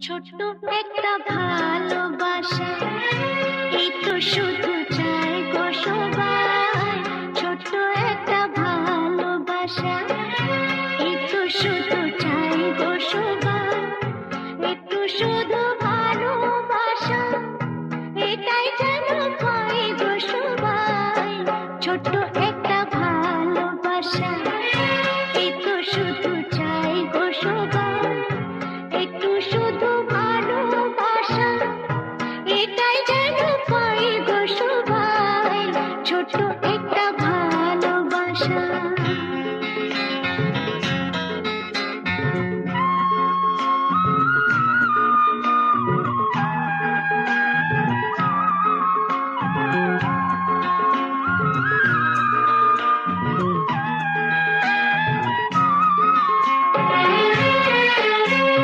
ছোট্ট একটা ভালোবাসা, এই তো শুধু চাই গো সবাই। ছোট্ট একটা ভালোবাসা, এই তো শুধু চাই গো সবাই।